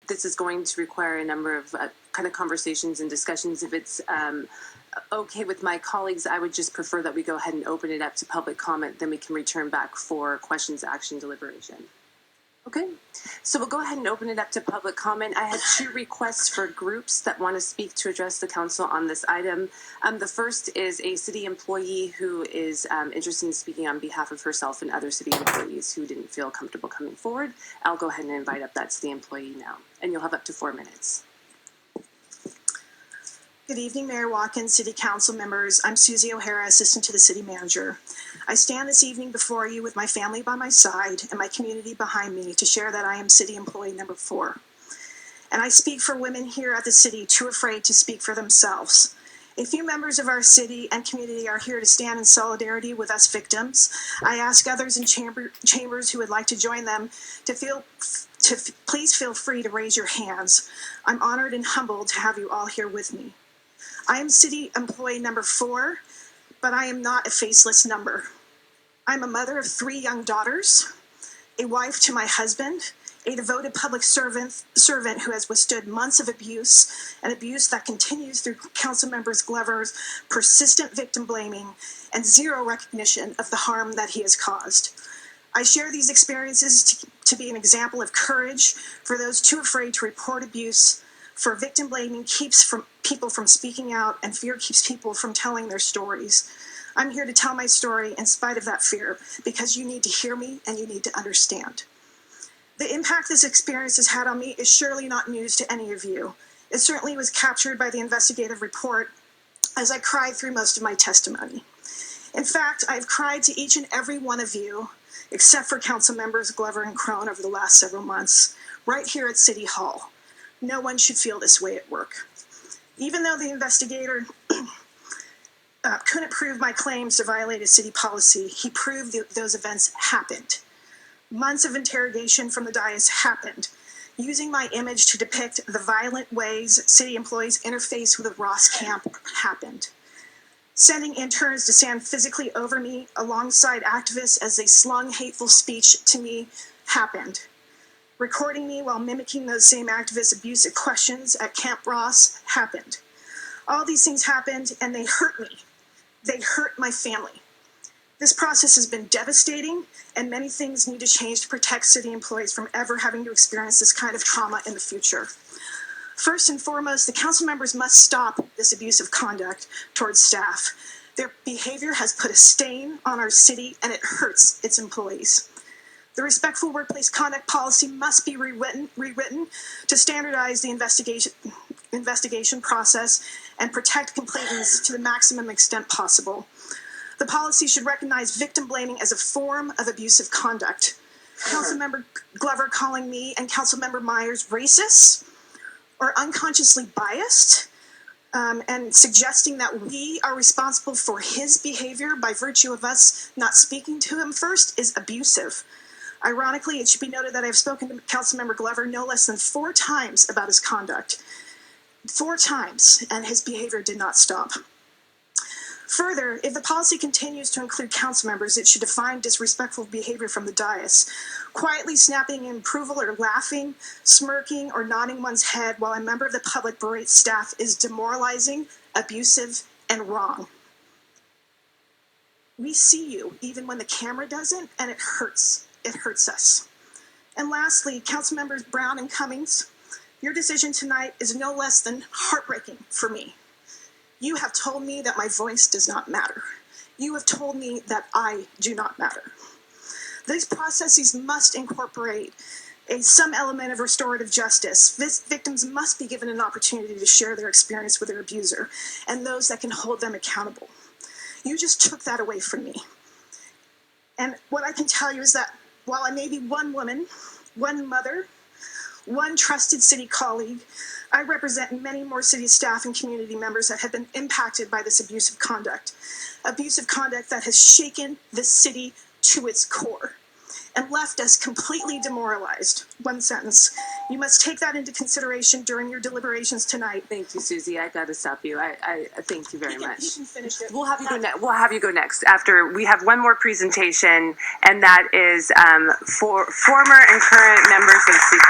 this is going to require a number of kind of conversations and discussions. If it's okay with my colleagues, I would just prefer that we go ahead and open it up to public comment, then we can return back for questions, action, deliberation. Okay, so we'll go ahead and open it up to public comment. I had 2 requests for groups that want to speak to address the council on this item. The first is a city employee who is interested in speaking on behalf of herself and other city employees who didn't feel comfortable coming forward. I'll go ahead and invite up that city employee now, and you'll have up to 4 minutes. Good evening, Mayor Watkins, City Council members. I'm Susie O'Hara, Assistant to the City Manager. I stand this evening before you with my family by my side and my community behind me to share that I am City Employee number 4. And I speak for women here at the city too afraid to speak for themselves. A few members of our city and community are here to stand in solidarity with us victims. I ask others in chambers who would like to join them to please feel free to raise your hands. I'm honored and humbled to have you all here with me. I am City Employee number 4, but I am not a faceless number. I'm a mother of 3 young daughters, a wife to my husband, a devoted public servant who has withstood months of abuse, an abuse that continues through Councilmembers Glover's persistent victim blaming and zero recognition of the harm that he has caused. I share these experiences to be an example of courage for those too afraid to report abuse, for victim blaming keeps people from speaking out, and fear keeps people from telling their stories. I'm here to tell my story in spite of that fear, because you need to hear me and you need to understand. The impact this experience has had on me is surely not news to any of you. It certainly was captured by the investigative report as I cried through most of my testimony. In fact, I've cried to each and every one of you, except for Councilmembers Glover and Krohn over the last several months, right here at City Hall. No one should feel this way at work. Even though the investigator couldn't prove my claims to violate a city policy, he proved that those events happened. Months of interrogation from the dais happened, using my image to depict the violent ways city employees interface with a Ross camp happened. Sending interns to stand physically over me alongside activists as they slung hateful speech to me happened. Recording me while mimicking those same activists' abusive questions at Camp Ross happened. All these things happened and they hurt me. They hurt my family. This process has been devastating, and many things need to change to protect city employees from ever having to experience this kind of trauma in the future. First and foremost, the council members must stop this abusive conduct towards staff. Their behavior has put a stain on our city and it hurts its employees. The respectful workplace conduct policy must be rewritten to standardize the investigation process and protect complainants to the maximum extent possible. The policy should recognize victim blaming as a form of abusive conduct. Councilmember Glover calling me and Councilmember Myers racist or unconsciously biased and suggesting that we are responsible for his behavior by virtue of us not speaking to him first is abusive. Ironically, it should be noted that I've spoken to Councilmember Glover no less than 4 times about his conduct. 4 times, and his behavior did not stop. Further, if the policy continues to include council members, it should define disrespectful behavior from the dais. Quietly snapping in approval or laughing, smirking, or nodding one's head while a member of the public berates staff is demoralizing, abusive, and wrong. We see you even when the camera doesn't, and it hurts. It hurts us. And lastly, Councilmembers Brown and Cummings, your decision tonight is no less than heartbreaking for me. You have told me that my voice does not matter. You have told me that I do not matter. These processes must incorporate some element of restorative justice. Victims must be given an opportunity to share their experience with their abuser and those that can hold them accountable. You just took that away from me. And what I can tell you is that while I may be one woman, one mother, one trusted city colleague, I represent many more city staff and community members that have been impacted by this abusive conduct that has shaken the city to its core and left us completely demoralized. One sentence. You must take that into consideration during your deliberations tonight. Thank you, Susie. I got to stop you. I thank you very much. You can finish it. We'll have you go next after we have one more presentation, and that is for former and current members of city.